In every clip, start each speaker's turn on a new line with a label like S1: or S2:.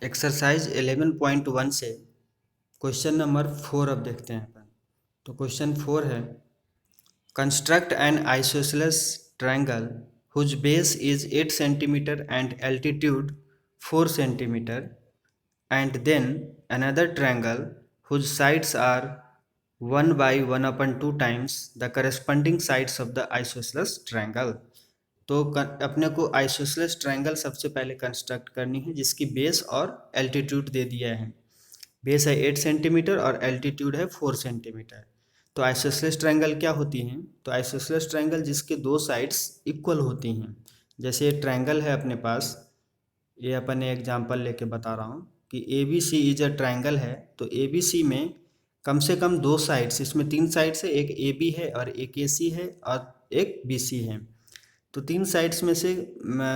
S1: Exercise 11.1 से question number 4 अब देखते हैं अपन। तो क्वेश्चन 4 है, construct an isosceles triangle whose base is 8 centimetre and altitude 4 centimetre and then another triangle whose sides are 1 by 1 upon 2 times the corresponding sides of the isosceles triangle। तो अपने को isosceles triangle सबसे पहले construct करनी है जिसकी base और altitude दे दिया है। बेस है 8 सेंटीमीटर और एल्टीट्यूड है 4 सेंटीमीटर। तो आइसोसेलेस ट्रायंगल क्या होती हैं? तो आइसोसेलेस ट्रायंगल जिसके दो साइड्स इक्वल होती हैं। जैसे ये ट्रायंगल है अपने पास, ये अपन ने एग्जांपल लेके बता रहा हूँ कि A B C is a triangle है। तो ए बी सी में कम से कम दो साइड्स, इसमें 3 साइड्स है, एक ए बी है और एक ए सी है और एक बी सी है। तो 3 साइड्स में से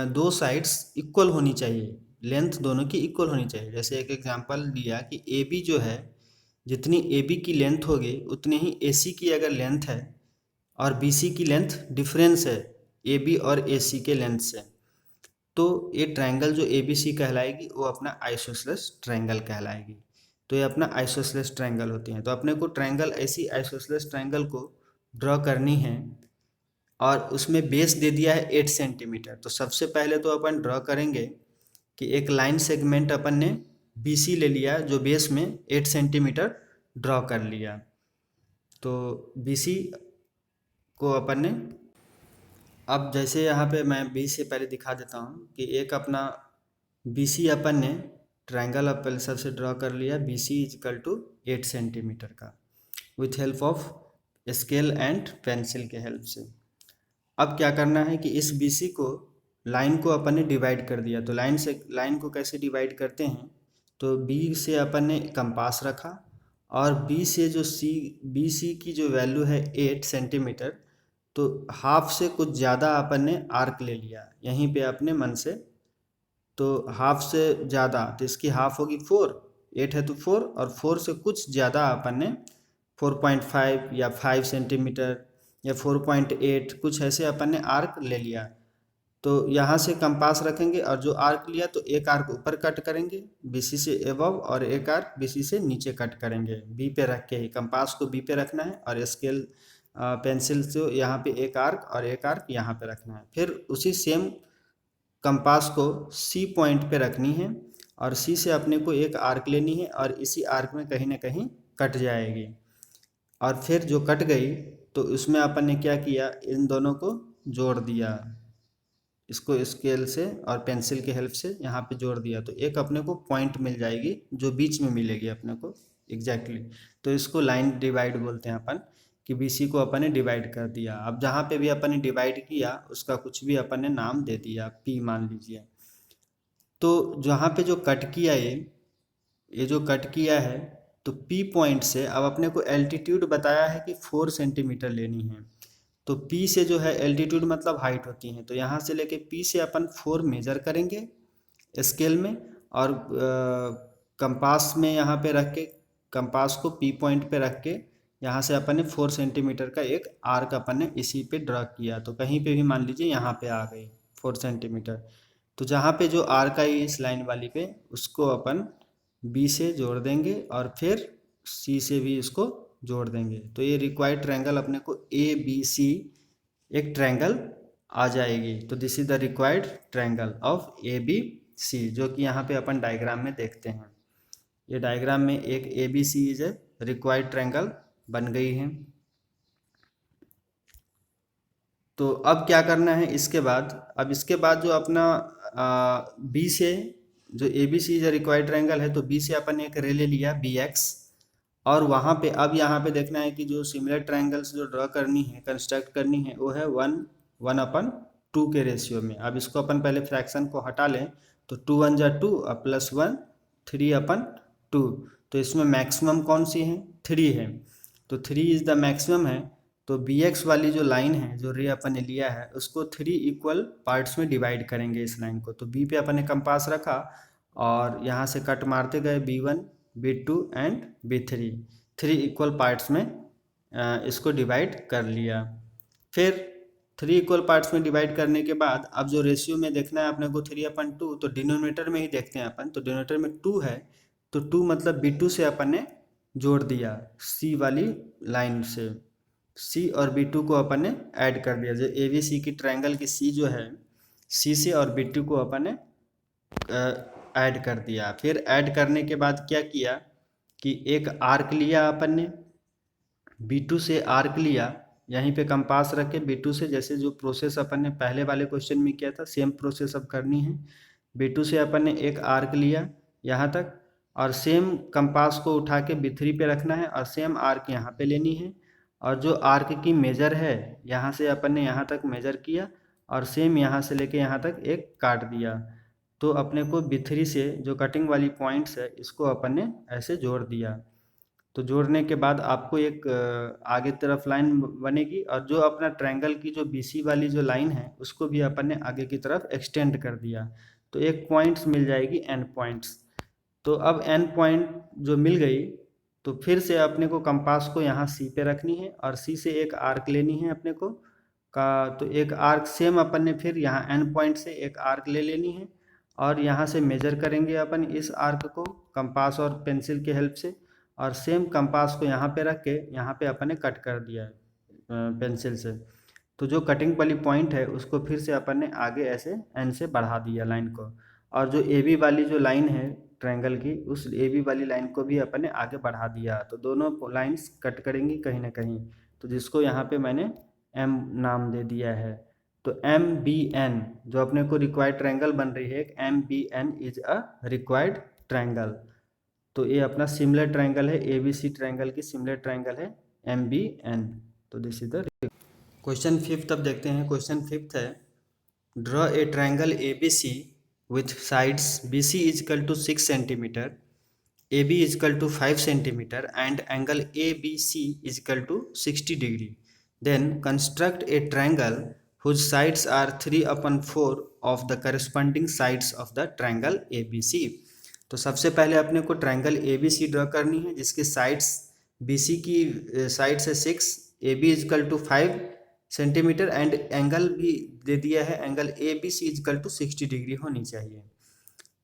S1: दो साइड्स इक्वल होनी चाहिए, लेंथ दोनों की इक्वल होनी चाहिए। जैसे एक एग्जांपल दिया कि ए बी जो है, जितनी ए बी की लेंथ होगी उतनी ही ए सी की अगर लेंथ है और बी सी की लेंथ डिफरेंस है ए बी और ए सी के लेंथ से, तो ये ट्रायंगल जो ए बी सी कहलाएगी वो अपना आइसोसेलेस ट्रायंगल कहलाएगी। तो ये अपना आइसोसेलेस ट्रायंगल होती हैं। तो अपने को ट्रायंगल, ऐसी आइसोसेलेस ट्रायंगल को ड्रॉ करनी है और उसमें बेस दे दिया है 8 सेंटीमीटर। तो सबसे पहले तो अपन ड्रॉ करेंगे कि एक लाइन सेगमेंट अपन ने बी सी ले लिया जो बेस में 8 सेंटीमीटर ड्रॉ कर लिया। तो बी सी को अपन ने, अब जैसे यहाँ पे मैं बी से पहले दिखा देता हूँ कि एक अपना बी सी अपन ने ट्रायंगल अपन सबसे ड्रॉ कर लिया, B C is equal to 8 centimetre का, with help of scale and pencil के हेल्प से। अब क्या करना है कि इस बी सी को, लाइन को अपन ने डिवाइड कर दिया। तो लाइन को कैसे डिवाइड करते हैं? तो बी से अपन ने कंपास रखा और बी से जो बी सी की जो वैल्यू है 8 सेंटीमीटर, तो हाफ से कुछ ज़्यादा अपन ने आर्क ले लिया यहीं पे अपने मन से। तो हाफ से ज़्यादा, तो इसकी हाफ होगी 4, 8 है तो 4, और 4 से कुछ ज़्यादा अपन ने 4.5 या 5 सेंटीमीटर या 4.8 कुछ ऐसे अपन ने आर्क ले लिया। तो यहाँ से कंपास रखेंगे और जो आर्क लिया तो एक आर्क ऊपर कट करेंगे बीसी से एबव और एक आर्क बीसी से नीचे कट करेंगे। बी पे रख के ही, कंपास को बी पे रखना है और स्केल पेंसिल से यहाँ पे एक आर्क और एक आर्क यहाँ पे रखना है। फिर उसी सेम कंपास को सी पॉइंट पे रखनी है और सी से अपने को एक आर्क लेनी है और इसी आर्क में कहीं ना कहीं कट जाएगी। और फिर जो कट गई तो उसमें अपन ने क्या किया, इन दोनों को जोड़ दिया, इसको स्केल से और पेंसिल के हेल्प से यहाँ पे जोड़ दिया। तो एक अपने को पॉइंट मिल जाएगी जो बीच में मिलेगी अपने को एग्जैक्टली। तो इसको लाइन डिवाइड बोलते हैं अपन, कि बीसी को अपन ने डिवाइड कर दिया। अब जहाँ पे भी अपन ने डिवाइड किया उसका कुछ भी अपन ने नाम दे दिया, पी मान लीजिए। तो जहाँ पे जो कट किया, ये जो कट किया है, तो पी पॉइंट से अब अपने को एल्टीट्यूड बताया है कि 4 सेंटीमीटर लेनी है। तो पी से जो है एल्टीट्यूड मतलब हाइट होती है, तो यहाँ से लेके पी से अपन 4 मेजर करेंगे स्केल में और कंपास में यहाँ पे रख के, कंपास को पी पॉइंट पे रख के यहाँ से अपन ने 4 सेंटीमीटर का एक आर्क अपन ने इसी पे ड्रा किया। तो कहीं पे भी मान लीजिए यहाँ पे आ गई 4 सेंटीमीटर। तो जहाँ पे जो आर्क आई इस लाइन वाली पे, उसको अपन बी से जोड़ देंगे और फिर सी से भी इसको जोड़ देंगे। तो ये रिक्वायर्ड ट्रायंगल अपने को ए बी सी एक ट्रायंगल आ जाएगी। तो this is the required triangle of A B C, जो कि यहाँ पे अपन डायग्राम में देखते हैं। ये डायग्राम में एक A B C is a required triangle बन गई है। तो अब क्या करना है इसके बाद, अब इसके बाद जो अपना बी से, जो A B C is required triangle है, तो बी से अपन एक रे ले लिया बी एक्स, और वहाँ पे अब यहाँ पे देखना है कि जो सिमिलर ट्रायंगल्स जो ड्रॉ करनी है, कंस्ट्रक्ट करनी है, वो है 1:2 के रेशियो में। अब इसको अपन पहले फ्रैक्शन को हटा लें, तो 2 1 जा 2 और +1 3/2। तो इसमें मैक्सिमम कौन सी है? 3 है। तो 3 इज द मैक्सिमम है। तो बी एक्स वाली जो लाइन है, जो रे अपन ने लिया है, उसको 3 इक्वल पार्ट्स में डिवाइड करेंगे इस लाइन को। तो बी पे अपन ने कंपास रखा और यहाँ से कट मारते गए B1 B2 and B3, 3 equal parts में इसको डिवाइड कर लिया। फिर 3 इक्वल पार्ट्स में डिवाइड करने के बाद अब जो रेशियो में देखना है अपने को 3/2, तो डिनोमिनेटर में ही देखते हैं अपन। तो डिनोमिनेटर में 2 है, तो 2 मतलब B2 से अपन ने जोड़ दिया C वाली लाइन से, C और B2 को अपन ने ऐड कर दिया। जो ABC की ट्रायंगल की C जो है, C से और B2 को अपन ने ऐड कर दिया। फिर ऐड करने के बाद क्या किया कि एक आर्क लिया अपन ने, B2 से आर्क लिया, यहीं पे कंपास रख के B2 से, जैसे जो प्रोसेस अपन ने पहले वाले क्वेश्चन में किया था सेम प्रोसेस अब करनी है। B2 से अपन ने एक आर्क लिया यहाँ तक, और सेम कंपास को उठा के B3 पे रखना है और सेम आर्क यहाँ पे लेनी है। और जो आर्क की मेजर है यहाँ से अपन ने यहाँ तक मेजर किया और सेम यहाँ से लेके यहाँ तक एक काट दिया। तो अपने को B3 से जो कटिंग वाली पॉइंट्स है इसको अपन ने ऐसे जोड़ दिया। तो जोड़ने के बाद आपको एक आगे तरफ लाइन बनेगी, और जो अपना ट्रायंगल की जो BC वाली जो लाइन है उसको भी अपन ने आगे की तरफ एक्सटेंड कर दिया। तो एक पॉइंट्स मिल जाएगी एंड पॉइंट्स। तो अब एंड पॉइंट जो मिल गई, तो फिर से अपने को कंपास को यहाँ C पे रखनी है और C से एक आर्क लेनी है अपने को का। तो एक आर्क सेम अपन ने फिर यहाँ एंड पॉइंट से एक आर्क ले लेनी है और यहाँ से मेजर करेंगे अपन इस आर्क को कंपास और पेंसिल के हेल्प से, और सेम कंपास को यहाँ पे रख के यहाँ पे अपन ने कट कर दिया है पेंसिल से। तो जो कटिंग वाली पॉइंट है उसको फिर से अपन ने आगे ऐसे एंड से बढ़ा दिया लाइन को, और जो AB वाली जो लाइन है ट्रायंगल की, उस AB वाली लाइन को भी अपन ने आगे बढ़ा दिया। तो दोनों लाइंस कट करेंगी कहीं ना कहीं, तो जिसको यहाँ पे मैंने M नाम दे दिया है। तो MBN जो अपने को रिक्वायर्ड ट्रायंगल बन रही है, MBN is a required triangle. तो ये अपना सिमिलर ट्रायंगल है, ABC ट्रायंगल की सिमिलर ट्रायंगल है MBN। तो this is the question 5th अब देखते हैं। क्वेश्चन 5th है, draw a triangle ABC with sides BC is equal to 6 cm, AB is equal to 5 cm and angle ABC is equal to 60 degree. Then construct a triangle whose sides are 3/4 of the corresponding sides of the triangle ABC. तो सबसे पहले अपने को triangle ABC draw करनी है जिसके sides BC की side से 6, AB is equal to 5 centimetre and angle भी दे दिया है, angle ABC is equal to 60 degree होनी चाहिए।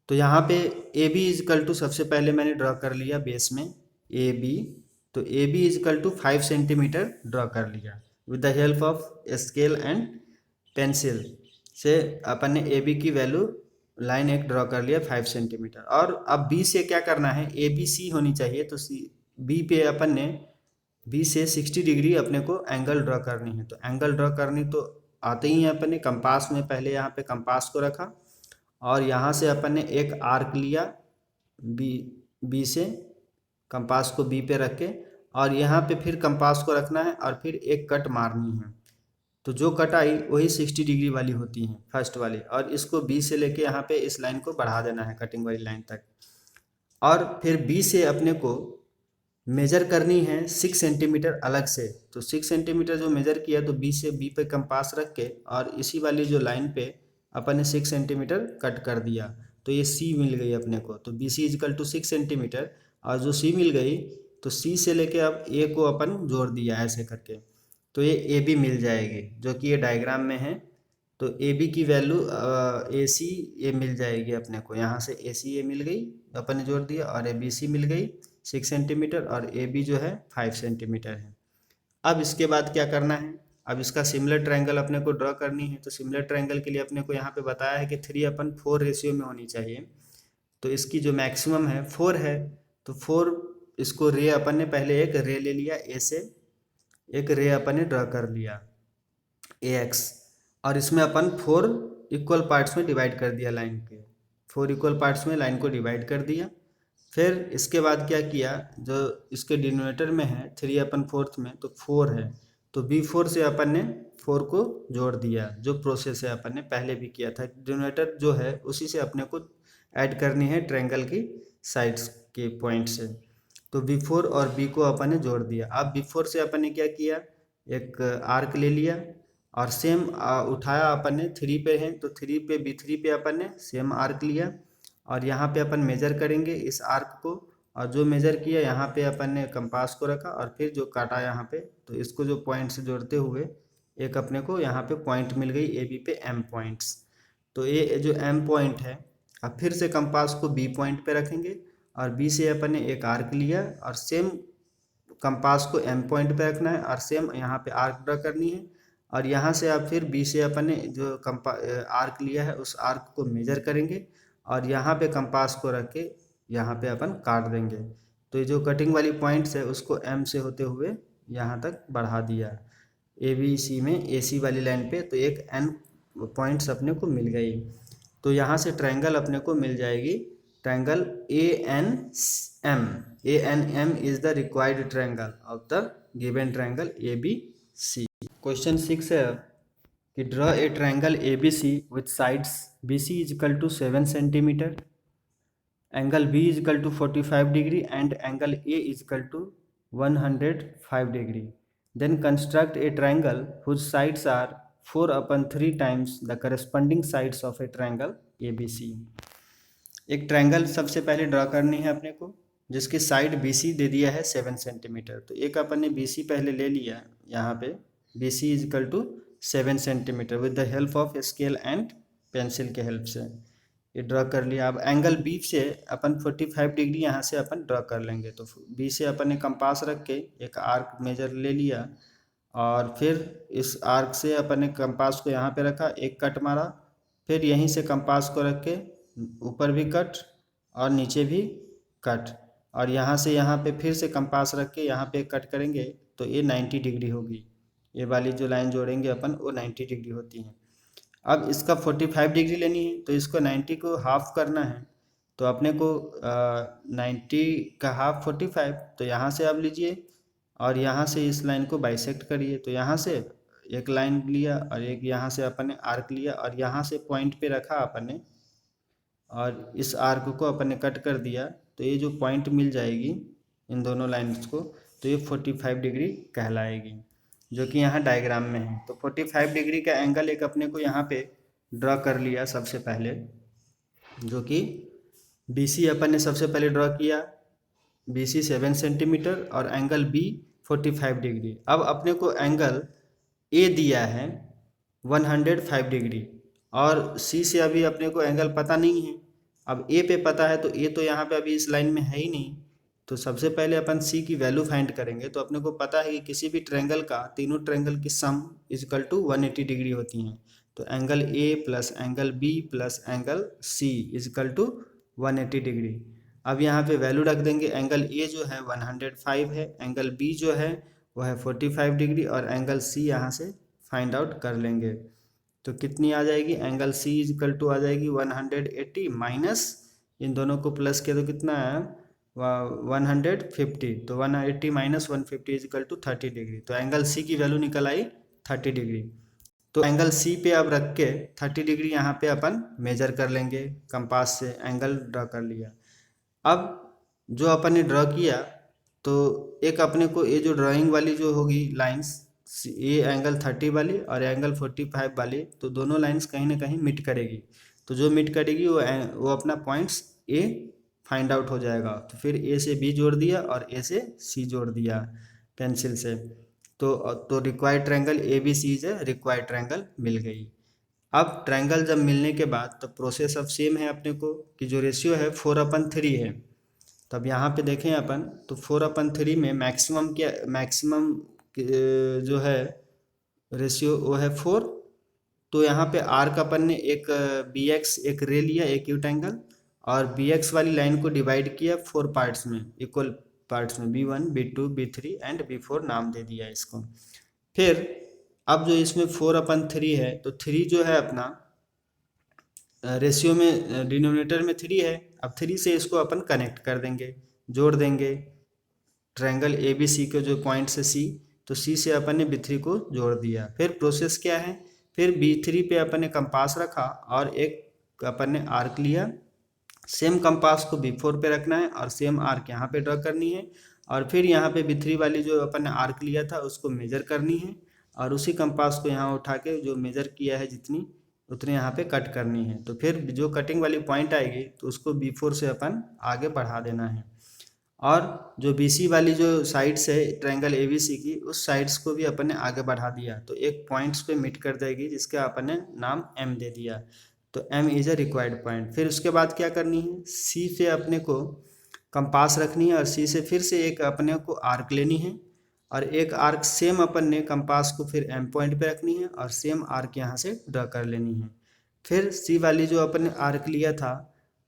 S1: तो यहाँ पे AB इज इक्वल टू सबसे पहले मैंने ड्रॉ कर लिया बेस में AB। तो AB is equal to 5 centimetre draw कर लिया with the help of scale and pencil से। अपन ने AB की वैल्यू लाइन एक ड्रॉ कर लिया 5 सेंटीमीटर। और अब B से क्या करना है, ABC होनी चाहिए, तो B पे अपन ने B से 60 डिग्री अपने को एंगल ड्रॉ करनी है। तो एंगल ड्रॉ करनी तो आते ही है अपन ने, कंपास में पहले यहाँ पे कंपास को रखा और यहाँ से अपन ने एक आर्क लिया B से, कंपास को B पे रख के, और यहाँ पे फिर कंपास को रखना है और फिर एक कट मारनी है। तो जो कट आई वही 60 डिग्री वाली होती है फर्स्ट वाली, और इसको B से लेके यहाँ पे इस लाइन को बढ़ा देना है कटिंग वाली लाइन तक। और फिर B से अपने को मेजर करनी है 6 सेंटीमीटर अलग से। तो 6 सेंटीमीटर जो मेजर किया तो B से B पे कंपास रख के और इसी वाली जो लाइन पे अपन ने 6 सेंटीमीटर कट कर दिया। तो ये C मिल गई अपने को। तो BC is equal to 6 centimetre, और जो C मिल गई तो C से लेके अब A को अपन जोड़ दिया ऐसे करके, तो ये AB मिल जाएगी जो कि ये डायग्राम में है। तो AB की वैल्यू AC ये मिल जाएगी अपने को, यहाँ से AC ये मिल गई अपन ने जोड़ दिया, और BC मिल गई 6 सेंटीमीटर, और AB जो है 5 सेंटीमीटर है। अब इसके बाद क्या करना है, अब इसका सिमिलर ट्रायंगल अपने को ड्रॉ करनी है। तो सिमिलर ट्रायंगल के लिए अपने को यहाँ पे बताया है कि 3/4 रेशियो में होनी चाहिए। तो इसकी जो मैक्सिमम है 4 है, तो 4 इसको रे अपन ने पहले एक रे ले लिया A से, एक रे अपन ने ड्रॉ कर लिया AX, और इसमें अपन 4 इक्वल पार्ट्स में डिवाइड कर दिया लाइन के, 4 इक्वल पार्ट्स में लाइन को डिवाइड कर दिया। फिर इसके बाद क्या किया, जो इसके डिनोमिनेटर में है 3/4 में तो 4 है, तो B4 से अपन ने 4 को जोड़ दिया। जो प्रोसेस है अपन ने पहले भी किया था, डिनोमिनेटर जो है उसी से अपने को ऐड करनी है ट्रायंगल की साइड्स के पॉइंट से। तो B4 और B को अपन ने जोड़ दिया। अब B4 से अपन ने क्या किया, एक आर्क ले लिया और सेम उठाया अपन ने 3 पे है, तो 3 पे B3 पे अपन ने सेम आर्क लिया, और यहाँ पे अपन मेजर करेंगे इस आर्क को, और जो मेजर किया यहाँ पे अपन ने कंपास को रखा और फिर जो काटा यहाँ पे, तो इसको जो पॉइंट से जोड़ते हुए एक अपने को यहाँ पे पॉइंट मिल गई ए बी पे एम पॉइंट्स। तो ये जो एम पॉइंट है, अब फिर से कंपास को बी पॉइंट पे रखेंगे और बी से अपन ने एक आर्क लिया और सेम कंपास को एम पॉइंट पे रखना है और सेम यहाँ पे आर्क ड्रा करनी है। और यहाँ से आप फिर बी से अपन ने जो आर्क लिया है उस आर्क को मेजर करेंगे और यहाँ पे कंपास को रख के यहाँ पे अपन काट देंगे। तो ये जो कटिंग वाली पॉइंट्स है उसको एम से होते हुए यहाँ तक बढ़ा दिया ए बी सी में ए सी वाली लाइन पे, तो एक एन पॉइंट्स अपने को मिल गई। तो यहाँ से ट्रायंगल अपने को मिल जाएगी triangle A N M. A N M is the required triangle of the given triangle A B C. Question 6 है कि draw a triangle A B C with sides B C is equal to 7 centimetre, angle B is equal to 45 degree and angle A is equal to 105 degree. Then construct a triangle whose sides are 4/3 times the corresponding sides of a triangle ABC। एक triangle सबसे पहले draw करनी है अपने को जिसकी side BC दे दिया है 7 सेंटीमीटर। तो एक अपन ने BC पहले ले लिया, यहाँ पे BC is equal to 7 centimetre with the help of scale and pencil के हेल्प से ये ड्रा कर लिया। अब एंगल बी से अपन 45 डिग्री यहाँ से अपन ड्रा कर लेंगे। तो बी से अपन ने कंपास रख के एक आर्क मेजर ले लिया और फिर इस आर्क से अपन ने कंपास को यहाँ पे रखा, एक कट मारा, फिर यहीं से कंपास को रख के ऊपर भी कट और नीचे भी कट, और यहाँ से यहाँ पे फिर से कंपास रख के यहाँ पे कट करेंगे तो ये 90 डिग्री होगी। ये वाली जो लाइन जोड़ेंगे अपन वो 90 डिग्री होती है। अब इसका 45 डिग्री लेनी है तो इसको 90 को हाफ करना है, तो अपने को 90 का हाफ 45, तो यहाँ से आप लीजिए और यहाँ से इस लाइन को बाइसेक्ट करिए। तो यहाँ से एक लाइन लिया और एक यहाँ से अपन ने आर्क लिया और यहाँ से पॉइंट पे रखा अपन ने और इस आर्क को अपन ने कट कर दिया। तो ये जो पॉइंट मिल जाएगी इन दोनों लाइन्स को, तो ये 45 डिग्री कहलाएगी, जो कि यहाँ डायग्राम में है। तो 45 डिग्री का एंगल एक अपने को यहाँ पे ड्रा कर लिया सबसे पहले, जो कि BC अपन ने सबसे पहले ड्रा किया, BC 7 सेंटीमीटर और एंगल B 45 डिग्री। अब अपने को एंगल A दिया है 105 डिग्री और C से अभी अपने को एंगल पता नहीं है। अब A पे पता है तो A तो यहाँ पे अभी इस लाइन में है ही नहीं, तो सबसे पहले अपन C की वैल्यू फाइंड करेंगे। तो अपने को पता है कि किसी भी ट्रायंगल का तीनों ट्रायंगल की sum is equal to 180 degree होती हैं। तो angle A plus angle B plus angle C is equal to 180 degree. अब यहाँ पे वैल्यू रख देंगे, एंगल A जो है 105 है, एंगल B जो है वो है 45 डिग्री और एंगल C यहाँ से फाइंड आउट कर लेंगे। तो कितनी आ जाएगी, angle C is equal to आ जाएगी 180 माइनस इन दोनों को प्लस के तो कितना है 150, तो 180 minus 150 is equal to 30 degree. तो एंगल C की वैल्यू निकल आई 30 डिग्री। तो एंगल C पे अब रख के 30 डिग्री यहाँ पे अपन मेजर कर लेंगे कंपास से, एंगल ड्रा कर लिया। अब जो अपन ने ड्रा किया तो एक अपने को ये जो ड्राइंग वाली जो होगी लाइंस, ये एंगल 30 वाली और एंगल 45 वाली, तो दोनों लाइंस कहीं ना कहीं मिट करेगी। तो जो मिट करेगी वो अपना पॉइंट्स A फाइंड आउट हो जाएगा। तो फिर A से B जोड़ दिया और A से C जोड़ दिया पेंसिल से, तो required triangle ABC is a required triangle मिल गई। अब ट्रायंगल जब मिलने के बाद तो प्रोसेस अब सेम है अपने को कि जो रेशियो है 4/3 है। तब यहाँ पे देखें अपन तो 4/3 में मैक्सिमम जो है रेशियो वो है 4। तो यहाँ पे आर्क अपन ने एक BX एक रे लिया, एक यूटेंगल, और BX वाली लाइन को डिवाइड किया 4 पार्ट्स में, इक्वल पार्ट्स में, B1 B2 B3 and B4 नाम दे दिया इसको। फिर अब जो इसमें 4/3 है तो 3 जो है अपना रेशियो में डिनोमिनेटर में 3 है। अब 3 से इसको अपन कनेक्ट कर देंगे, जोड़ देंगे ट्रायंगल ABC के जो पॉइंट से C, तो C से अपन ने B3 को जोड़ दिया। फिर प्रोसेस क्या है, फिर B3 पे अपन ने कंपास रखा और एक अपन ने आर्क लिया, सेम कंपास को B4 पे रखना है और सेम आर्क यहाँ पे ड्रा करनी है, और फिर यहाँ पे B3 वाली जो अपन ने आर्क लिया था उसको मेजर करनी है और उसी कंपास को यहाँ उठा के जो मेजर किया है जितनी उतने यहाँ पे कट करनी है। तो फिर जो कटिंग वाली पॉइंट आएगी तो उसको B4 से अपन आगे बढ़ा देना है। और जो BC वाली जो साइड्स है ट्रायंगल ABC की, उस साइड्स को भी अपन ने आगे बढ़ा दिया, तो एक पॉइंट्स पे मीट कर देगी जिसका अपन ने नाम M दे दिया। तो M is a required point. फिर उसके बाद क्या करनी है, C से अपने को कंपास रखनी है और C से फिर से एक अपने को आर्क लेनी है और एक आर्क सेम अपन ने कंपास को फिर M पॉइंट पे रखनी है और सेम आर्क यहाँ से ड्रा कर लेनी है। फिर C वाली जो अपन ने आर्क लिया था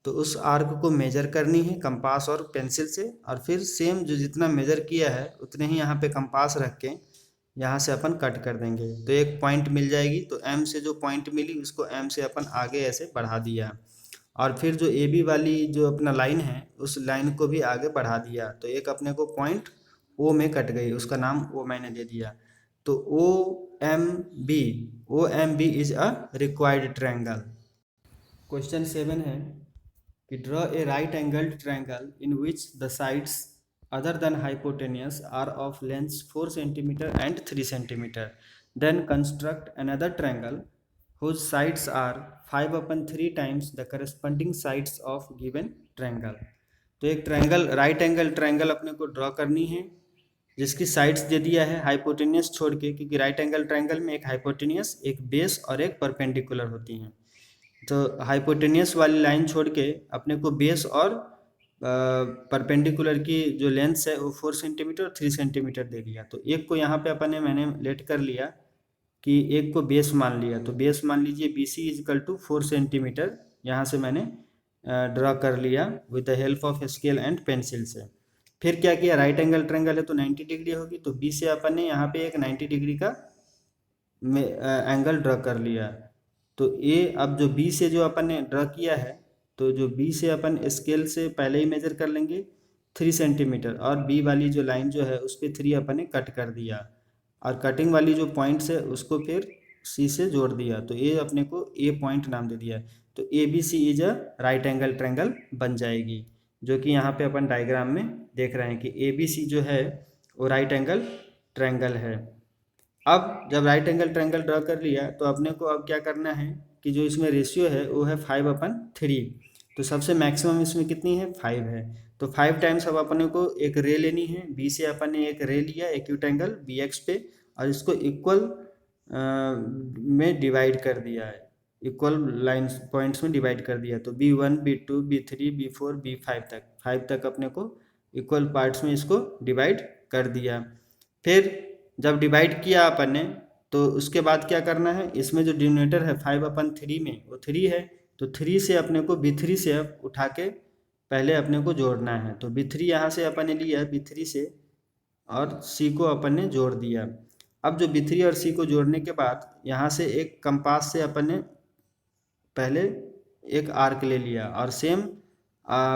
S1: तो उस आर्क को मेजर करनी है कंपास और पेंसिल से, और फिर सेम जो जितना मेजर किया है उतने ही यहाँ पे कंपास रख के यहाँ से अपन कट कर देंगे, तो एक पॉइंट मिल जाएगी। तो M से जो पॉइंट मिली उसको M से अपन आगे ऐसे बढ़ा दिया, और फिर जो AB वाली जो अपना लाइन है उस लाइन को भी आगे बढ़ा दिया, तो एक अपने को पॉइंट O में कट गई, उसका नाम O मैंने दे दिया। तो OMB is a required triangle. Question 7 है कि draw A right angled triangle in which the sides other than hypotenuse are of lengths 4 cm and 3 cm. Then construct another triangle whose sides are 5/3 times the corresponding sides of given triangle. तो एक triangle right angle triangle अपने को draw करनी है जिसकी sides दे दिया है hypotenuse छोड़ के, क्योंकि राइट एंगल ट्रायंगल में एक हाइपोटेनियस, एक बेस और एक परपेंडिकुलर होती हैं। तो हाइपोटेनियस वाली लाइन छोड़ के अपने को बेस और परपेंडिकुलर की जो लेंथ है वो 4 सेंटीमीटर और 3 सेंटीमीटर दे दिया। तो एक को यहाँ पे अपन ने मैंने लेट कर लिया कि एक को बेस मान लिया, तो बेस मान लीजिए BC इजकल टू 4 सेंटीमीटर यहाँ से मैंने ड्रॉ कर लिया with the help of scale and pencil से। फिर क्या किया, राइट एंगल ट्रायंगल है तो 90 डिग्री होगी, तो B से अपन ने यहाँ पे एक 90 डिग्री का एंगल ड्रॉ कर लिया। तो ये अब जो B से जो अपन ने ड्रॉ किया है, तो जो B से अपन स्केल से पहले ही मेजर कर लेंगे 3 सेंटीमीटर, और B वाली जो लाइन जो है उस पर 3 अपन ने कट कर दिया, और कटिंग वाली जो पॉइंट्स है उसको फिर C से जोड़ दिया, तो ये अपने को A पॉइंट नाम दे दिया। तो ABC is a right angle triangle बन जाएगी, जो कि यहाँ पे अपन डायग्राम में देख रहे हैं कि ABC जो है वो राइट एंगल ट्रायंगल है। अब जब राइट एंगल ट्रायंगल ड्रॉ कर लिया तो अपने को अब क्या करना है कि जो इसमें रेशियो है वो है 5/3। तो सबसे मैक्सिमम इसमें कितनी है, 5 है। तो 5 टाइम्स अब अपने को एक रे लेनी है। B से अपन ने एक रे लिया एक्यूट एंगल BX पे, और इसको इक्वल में डिवाइड कर दिया है, इक्वल लाइन्स पॉइंट्स में डिवाइड कर दिया। तो B1 B2 B3 B4 B5 तक, 5 तक अपने को इक्वल पार्ट्स में इसको डिवाइड कर दिया। फिर जब डिवाइड किया अपन ने तो उसके बाद क्या करना है, इसमें जो डिनोमिनेटर है 5/3 में वो 3 है, तो 3 से अपने को B3 से अब उठा के पहले अपने को जोड़ना है। तो B3 यहाँ से अपन ने लिया B3 से, और C को अपन ने जोड़ दिया। अब जो B3 और C को जोड़ने के बाद यहाँ से एक कंपास से अपन ने पहले एक आर्क ले लिया, और सेम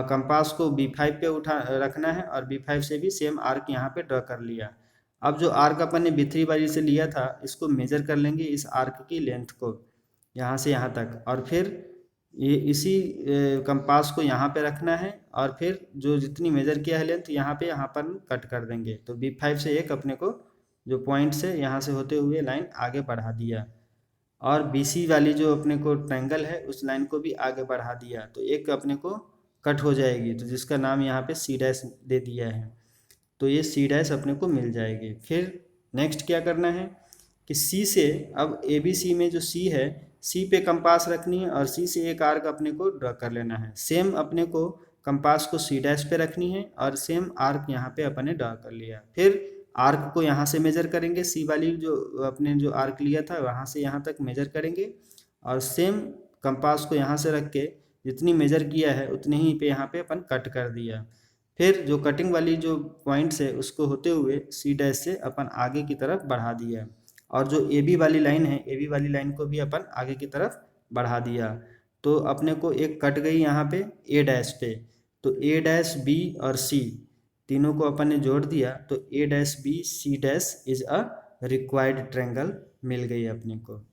S1: कंपास को B5 पे उठा रखना है, और B5 से भी सेम आर्क यहाँ पे ड्रॉ कर लिया। अब जो आर्क अपन ने B3 वाली से लिया था इसको मेजर कर लेंगे इस आर्क की लेंथ को यहाँ से यहाँ तक, और फिर ये इसी कंपास को यहाँ पे रखना है, और फिर जो जितनी मेजर किया है लेंथ यहाँ पे यहाँ पर कट कर देंगे। तो B5 से एक अपने को जो पॉइंट से यहाँ से होते हुए लाइन आगे बढ़ा दिया, और BC वाली जो अपने को ट्रायंगल है उस लाइन को भी आगे बढ़ा दिया, तो एक अपने को कट हो जाएगी, तो जिसका नाम यहाँ पे C' दे दिया है। तो ये C' अपने को मिल जाएगी। फिर नेक्स्ट क्या करना है कि C से अब ABC में जो C है C पे कंपास रखनी है, और C से एक आर्क अपने को ड्रॉ कर लेना है। सेम अपने को कंपास को C' पे रखनी है, और सेम आर्क यहाँ पे अपने ड्रॉ कर लिया। फिर आर्क को यहाँ से मेजर करेंगे, C वाली जो अपने जो आर्क लिया था वहाँ से यहाँ तक मेजर करेंगे, और सेम कंपास को यहाँ से रख के जितनी मेजर किया है उतने ही पे यहाँ पे अपन कट कर दिया। फिर जो कटिंग वाली जो पॉइंट्स है उसको होते हुए C' से अपन आगे की तरफ बढ़ा दिया, और जो AB वाली लाइन है AB वाली लाइन को भी अपन आगे की तरफ बढ़ा दिया। तो अपने को एक कट गई यहाँ पे A' पे, तो A' B और C तीनों को अपन ने जोड़ दिया, तो A' B C' is a required triangle मिल गई अपने को।